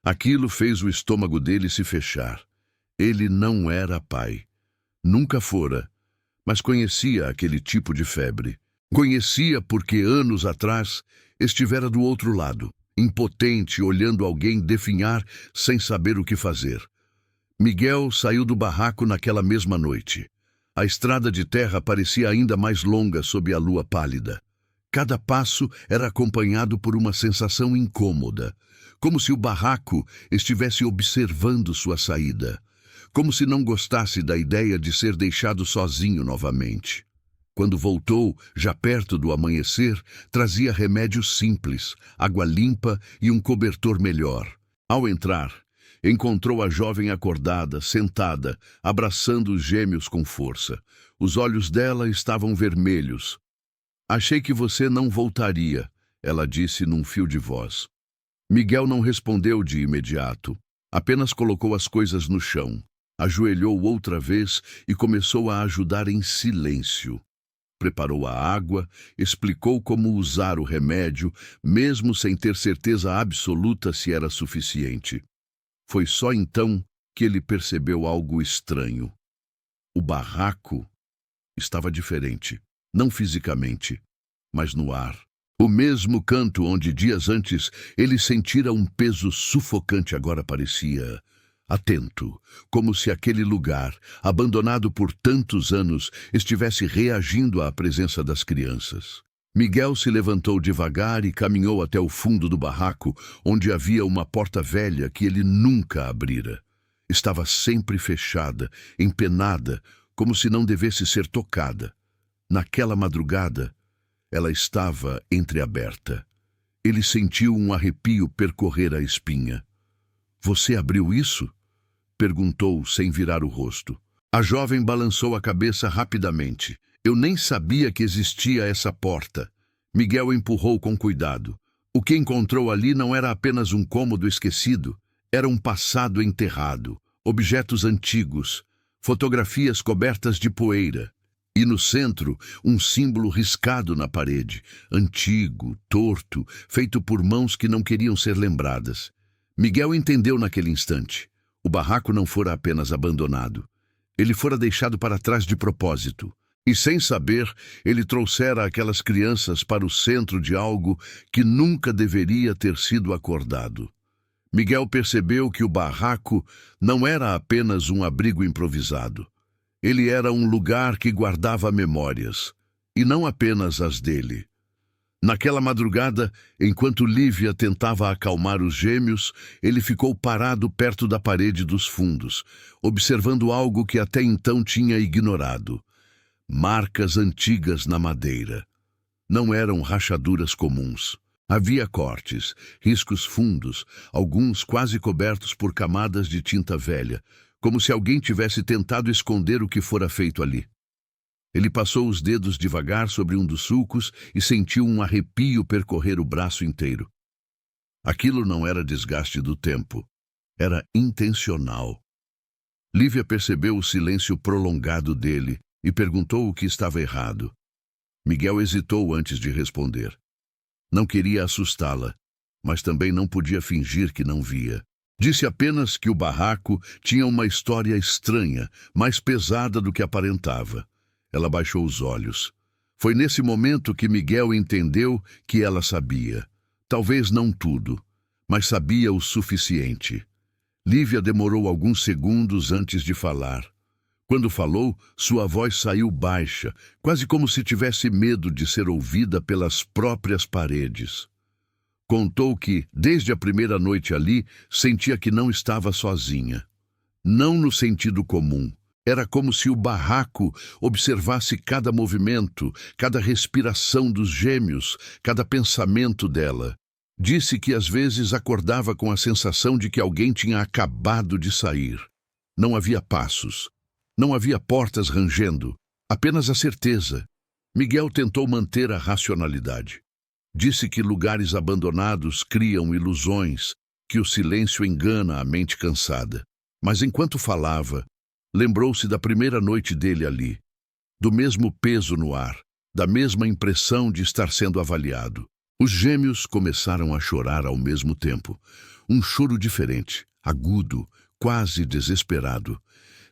Aquilo fez o estômago dele se fechar. Ele não era pai. Nunca fora. Mas conhecia aquele tipo de febre. Conhecia porque anos atrás estivera do outro lado, impotente, olhando alguém definhar sem saber o que fazer. Miguel saiu do barraco naquela mesma noite. A estrada de terra parecia ainda mais longa sob a lua pálida. Cada passo era acompanhado por uma sensação incômoda, como se o barraco estivesse observando sua saída, como se não gostasse da ideia de ser deixado sozinho novamente. Quando voltou, já perto do amanhecer, trazia remédios simples, água limpa e um cobertor melhor. Ao entrar, encontrou a jovem acordada, sentada, abraçando os gêmeos com força. Os olhos dela estavam vermelhos. "Achei que você não voltaria", ela disse num fio de voz. Miguel não respondeu de imediato. Apenas colocou as coisas no chão, ajoelhou outra vez e começou a ajudar em silêncio. Preparou a água, explicou como usar o remédio, mesmo sem ter certeza absoluta se era suficiente. Foi só então que ele percebeu algo estranho. O barraco estava diferente, não fisicamente, mas no ar. O mesmo canto onde dias antes ele sentira um peso sufocante agora parecia atento, como se aquele lugar, abandonado por tantos anos, estivesse reagindo à presença das crianças. Miguel se levantou devagar e caminhou até o fundo do barraco, onde havia uma porta velha que ele nunca abrira. Estava sempre fechada, empenada, como se não devesse ser tocada. Naquela madrugada, ela estava entreaberta. Ele sentiu um arrepio percorrer a espinha. "Você abriu isso?" perguntou sem virar o rosto. A jovem balançou a cabeça rapidamente. "Eu nem sabia que existia essa porta." Miguel empurrou com cuidado. O que encontrou ali não era apenas um cômodo esquecido, era um passado enterrado, objetos antigos, fotografias cobertas de poeira. E no centro, um símbolo riscado na parede, antigo, torto, feito por mãos que não queriam ser lembradas. Miguel entendeu naquele instante. O barraco não fora apenas abandonado. Ele fora deixado para trás de propósito. E sem saber, ele trouxera aquelas crianças para o centro de algo que nunca deveria ter sido acordado. Miguel percebeu que o barraco não era apenas um abrigo improvisado. Ele era um lugar que guardava memórias, e não apenas as dele. Naquela madrugada, enquanto Lívia tentava acalmar os gêmeos, ele ficou parado perto da parede dos fundos, observando algo que até então tinha ignorado. Marcas antigas na madeira. Não eram rachaduras comuns. Havia cortes, riscos fundos, alguns quase cobertos por camadas de tinta velha, como se alguém tivesse tentado esconder o que fora feito ali. Ele passou os dedos devagar sobre um dos sulcos e sentiu um arrepio percorrer o braço inteiro. Aquilo não era desgaste do tempo. Era intencional. Lívia percebeu o silêncio prolongado dele e perguntou o que estava errado. Miguel hesitou antes de responder. Não queria assustá-la, mas também não podia fingir que não via. Disse apenas que o barraco tinha uma história estranha, mais pesada do que aparentava. Ela baixou os olhos. Foi nesse momento que Miguel entendeu que ela sabia. Talvez não tudo, mas sabia o suficiente. Lívia demorou alguns segundos antes de falar. Quando falou, sua voz saiu baixa, quase como se tivesse medo de ser ouvida pelas próprias paredes. Contou que, desde a primeira noite ali, sentia que não estava sozinha. Não no sentido comum. Era como se o barraco observasse cada movimento, cada respiração dos gêmeos, cada pensamento dela. Disse que às vezes acordava com a sensação de que alguém tinha acabado de sair. Não havia passos. Não havia portas rangendo. Apenas a certeza. Miguel tentou manter a racionalidade. Disse que lugares abandonados criam ilusões, que o silêncio engana a mente cansada. Mas enquanto falava, lembrou-se da primeira noite dele ali, do mesmo peso no ar, da mesma impressão de estar sendo avaliado. Os gêmeos começaram a chorar ao mesmo tempo. Um choro diferente, agudo, quase desesperado.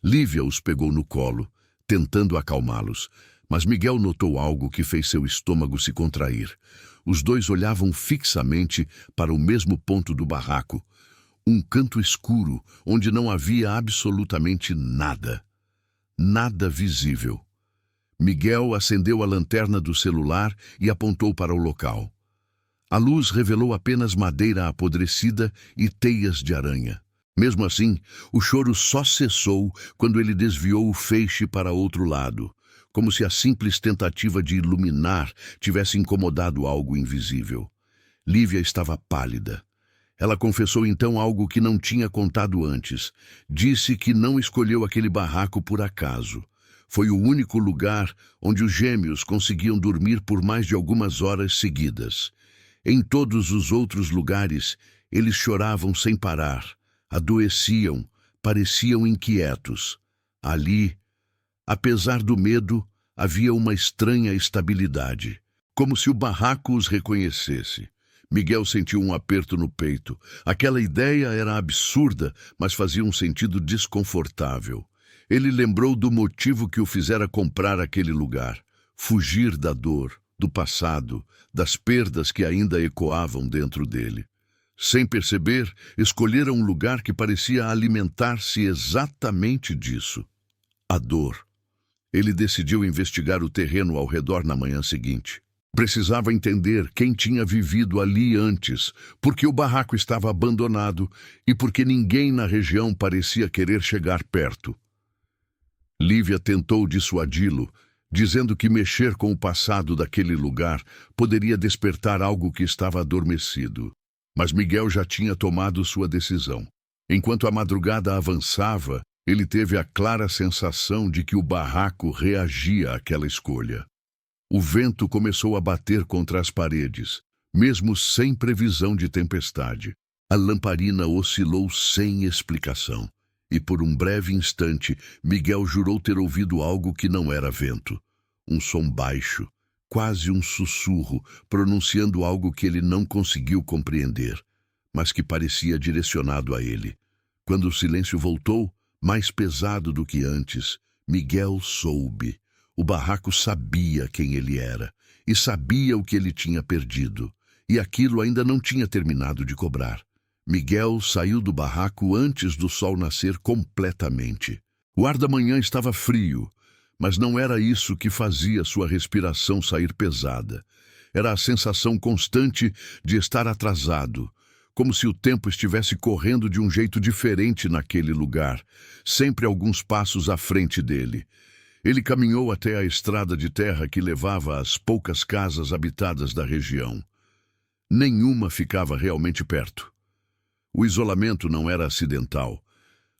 Lívia os pegou no colo, tentando acalmá-los, mas Miguel notou algo que fez seu estômago se contrair. Os dois olhavam fixamente para o mesmo ponto do barraco, um canto escuro onde não havia absolutamente nada. Nada visível. Miguel acendeu a lanterna do celular e apontou para o local. A luz revelou apenas madeira apodrecida e teias de aranha. Mesmo assim, o choro só cessou quando ele desviou o feixe para outro lado, como se a simples tentativa de iluminar tivesse incomodado algo invisível. Lívia estava pálida. Ela confessou então algo que não tinha contado antes. Disse que não escolheu aquele barraco por acaso. Foi o único lugar onde os gêmeos conseguiam dormir por mais de algumas horas seguidas. Em todos os outros lugares, eles choravam sem parar, adoeciam, pareciam inquietos. Ali, apesar do medo, havia uma estranha estabilidade, como se o barraco os reconhecesse. Miguel sentiu um aperto no peito. Aquela ideia era absurda, mas fazia um sentido desconfortável. Ele lembrou do motivo que o fizera comprar aquele lugar: fugir da dor, do passado, das perdas que ainda ecoavam dentro dele. Sem perceber, escolhera um lugar que parecia alimentar-se exatamente disso: a dor. Ele decidiu investigar o terreno ao redor na manhã seguinte. Precisava entender quem tinha vivido ali antes, porque o barraco estava abandonado e porque ninguém na região parecia querer chegar perto. Lívia tentou dissuadi-lo, dizendo que mexer com o passado daquele lugar poderia despertar algo que estava adormecido. Mas Miguel já tinha tomado sua decisão. Enquanto a madrugada avançava, ele teve a clara sensação de que o barraco reagia àquela escolha. O vento começou a bater contra as paredes, mesmo sem previsão de tempestade. A lamparina oscilou sem explicação, e por um breve instante, Miguel jurou ter ouvido algo que não era vento. Um som baixo, quase um sussurro, pronunciando algo que ele não conseguiu compreender, mas que parecia direcionado a ele. Quando o silêncio voltou, mais pesado do que antes, Miguel soube. O barraco sabia quem ele era e sabia o que ele tinha perdido, e aquilo ainda não tinha terminado de cobrar. Miguel saiu do barraco antes do sol nascer completamente. O ar da manhã estava frio, mas não era isso que fazia sua respiração sair pesada. Era a sensação constante de estar atrasado, como se o tempo estivesse correndo de um jeito diferente naquele lugar, sempre alguns passos à frente dele. Ele caminhou até a estrada de terra que levava às poucas casas habitadas da região. Nenhuma ficava realmente perto. O isolamento não era acidental.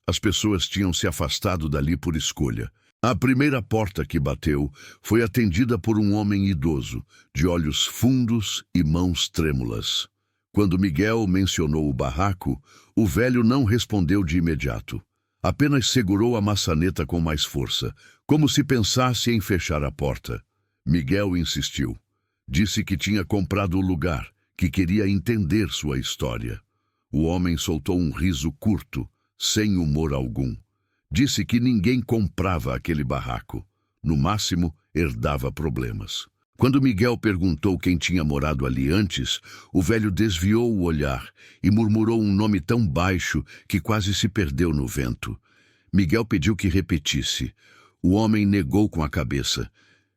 As pessoas tinham se afastado dali por escolha. A primeira porta que bateu foi atendida por um homem idoso, de olhos fundos e mãos trêmulas. Quando Miguel mencionou o barraco, o velho não respondeu de imediato. Apenas segurou a maçaneta com mais força, como se pensasse em fechar a porta. Miguel insistiu. Disse que tinha comprado o lugar, que queria entender sua história. O homem soltou um riso curto, sem humor algum. Disse que ninguém comprava aquele barraco. No máximo, herdava problemas. Quando Miguel perguntou quem tinha morado ali antes, o velho desviou o olhar e murmurou um nome tão baixo que quase se perdeu no vento. Miguel pediu que repetisse. O homem negou com a cabeça.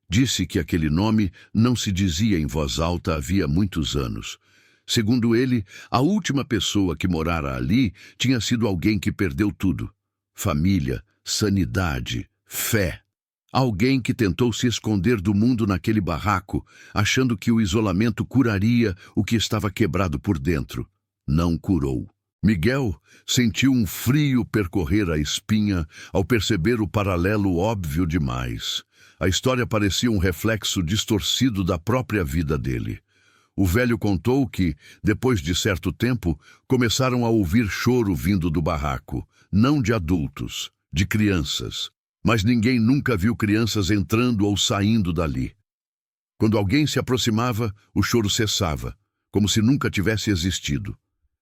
Disse que aquele nome não se dizia em voz alta havia muitos anos. Segundo ele, a última pessoa que morara ali tinha sido alguém que perdeu tudo. Família, sanidade, fé. Alguém que tentou se esconder do mundo naquele barraco, achando que o isolamento curaria o que estava quebrado por dentro. Não curou. Miguel sentiu um frio percorrer a espinha ao perceber o paralelo óbvio demais. A história parecia um reflexo distorcido da própria vida dele. O velho contou que, depois de certo tempo, começaram a ouvir choro vindo do barraco, não de adultos, de crianças. Mas ninguém nunca viu crianças entrando ou saindo dali. Quando alguém se aproximava, o choro cessava, como se nunca tivesse existido.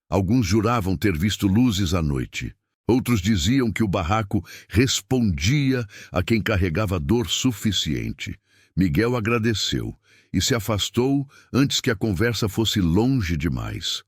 Alguns juravam ter visto luzes à noite. Outros diziam que o barraco respondia a quem carregava dor suficiente. Miguel agradeceu e se afastou antes que a conversa fosse longe demais.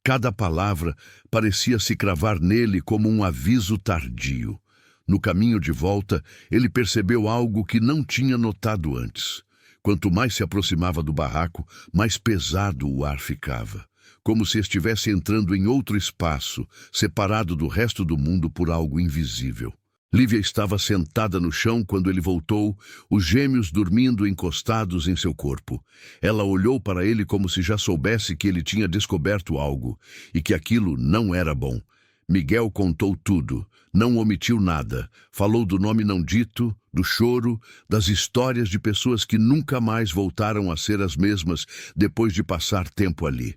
Cada palavra parecia se cravar nele como um aviso tardio. No caminho de volta, ele percebeu algo que não tinha notado antes. Quanto mais se aproximava do barraco, mais pesado o ar ficava, como se estivesse entrando em outro espaço, separado do resto do mundo por algo invisível. Lívia estava sentada no chão quando ele voltou, os gêmeos dormindo encostados em seu corpo. Ela olhou para ele como se já soubesse que ele tinha descoberto algo, e que aquilo não era bom. Miguel contou tudo, não omitiu nada. Falou do nome não dito, do choro, das histórias de pessoas que nunca mais voltaram a ser as mesmas depois de passar tempo ali.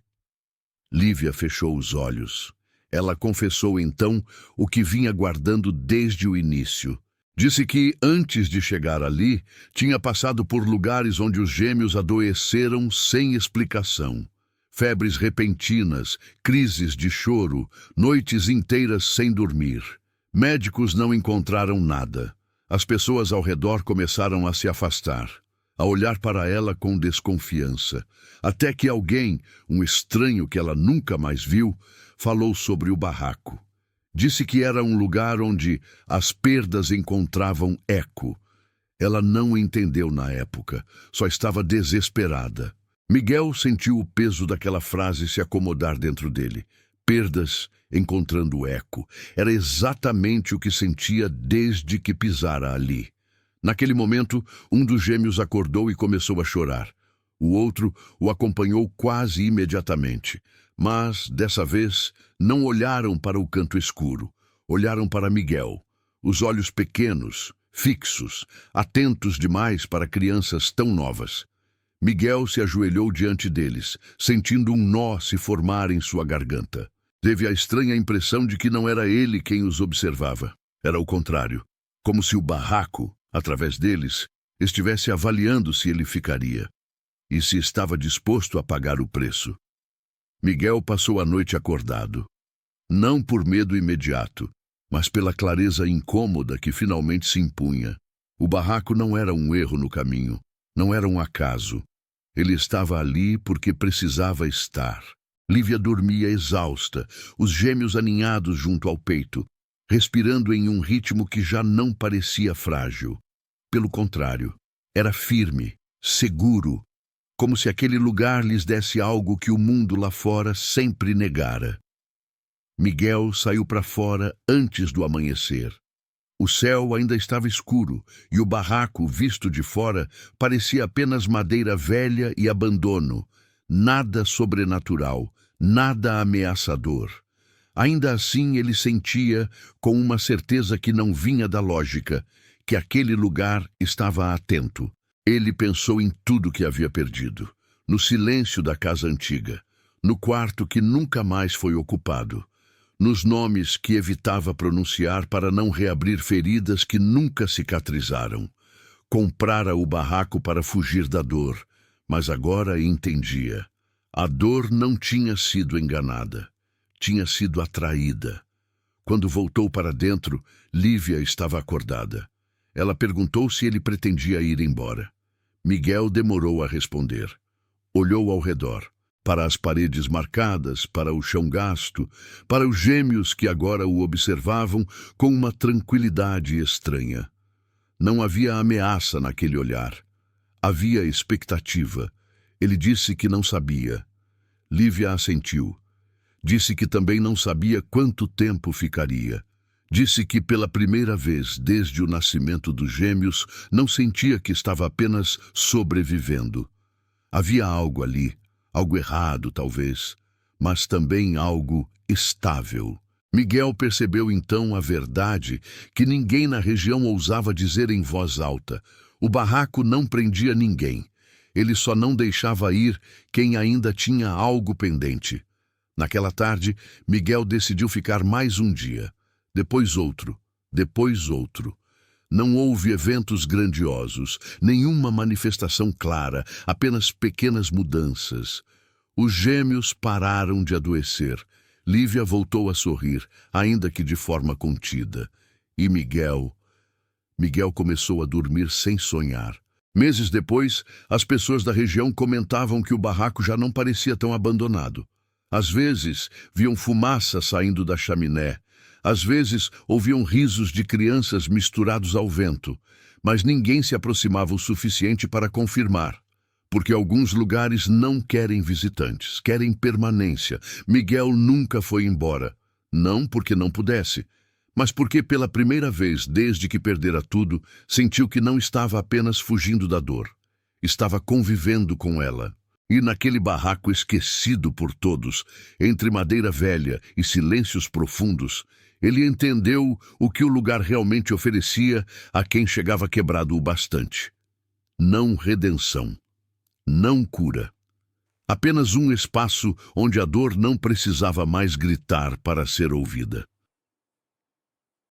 Lívia fechou os olhos. Ela confessou então o que vinha guardando desde o início. Disse que, antes de chegar ali, tinha passado por lugares onde os gêmeos adoeceram sem explicação. Febres repentinas, crises de choro, noites inteiras sem dormir. Médicos não encontraram nada. As pessoas ao redor começaram a se afastar, a olhar para ela com desconfiança, até que alguém, um estranho que ela nunca mais viu, falou sobre o barraco. Disse que era um lugar onde as perdas encontravam eco. Ela não entendeu na época, só estava desesperada. Miguel sentiu o peso daquela frase se acomodar dentro dele. Perdas encontrando eco. Era exatamente o que sentia desde que pisara ali. Naquele momento, um dos gêmeos acordou e começou a chorar. O outro o acompanhou quase imediatamente. Mas, dessa vez, não olharam para o canto escuro. Olharam para Miguel. Os olhos pequenos, fixos, atentos demais para crianças tão novas. Miguel se ajoelhou diante deles, sentindo um nó se formar em sua garganta. Teve a estranha impressão de que não era ele quem os observava. Era o contrário, como se o barraco, através deles, estivesse avaliando se ele ficaria e se estava disposto a pagar o preço. Miguel passou a noite acordado, não por medo imediato, mas pela clareza incômoda que finalmente se impunha. O barraco não era um erro no caminho, não era um acaso. Ele estava ali porque precisava estar. Lívia dormia exausta, os gêmeos aninhados junto ao peito, respirando em um ritmo que já não parecia frágil. Pelo contrário, era firme, seguro, como se aquele lugar lhes desse algo que o mundo lá fora sempre negara. Miguel saiu para fora antes do amanhecer. O céu ainda estava escuro e o barraco, visto de fora, parecia apenas madeira velha e abandono. Nada sobrenatural, nada ameaçador. Ainda assim ele sentia, com uma certeza que não vinha da lógica, que aquele lugar estava atento. Ele pensou em tudo que havia perdido, no silêncio da casa antiga, no quarto que nunca mais foi ocupado, nos nomes que evitava pronunciar para não reabrir feridas que nunca cicatrizaram. Comprara o barraco para fugir da dor, mas agora entendia. A dor não tinha sido enganada, tinha sido atraída. Quando voltou para dentro, Lívia estava acordada. Ela perguntou se ele pretendia ir embora. Miguel demorou a responder. Olhou ao redor, para as paredes marcadas, para o chão gasto, para os gêmeos que agora o observavam com uma tranquilidade estranha. Não havia ameaça naquele olhar. Havia expectativa. Ele disse que não sabia. Lívia assentiu. Disse que também não sabia quanto tempo ficaria. Disse que pela primeira vez desde o nascimento dos gêmeos não sentia que estava apenas sobrevivendo. Havia algo ali, algo errado talvez, mas também algo estável. Miguel percebeu então a verdade que ninguém na região ousava dizer em voz alta. O barraco não prendia ninguém. Ele só não deixava ir quem ainda tinha algo pendente. Naquela tarde, Miguel decidiu ficar mais um dia. Depois outro, depois outro. Não houve eventos grandiosos, nenhuma manifestação clara, apenas pequenas mudanças. Os gêmeos pararam de adoecer. Lívia voltou a sorrir, ainda que de forma contida. E Miguel começou a dormir sem sonhar. Meses depois, as pessoas da região comentavam que o barraco já não parecia tão abandonado. Às vezes, viam fumaça saindo da chaminé. Às vezes, ouviam risos de crianças misturados ao vento. Mas ninguém se aproximava o suficiente para confirmar. Porque alguns lugares não querem visitantes, querem permanência. Miguel nunca foi embora. Não porque não pudesse, mas porque pela primeira vez desde que perdera tudo, sentiu que não estava apenas fugindo da dor. Estava convivendo com ela. E naquele barraco esquecido por todos, entre madeira velha e silêncios profundos, ele entendeu o que o lugar realmente oferecia a quem chegava quebrado o bastante. Não redenção. Não cura. Apenas um espaço onde a dor não precisava mais gritar para ser ouvida.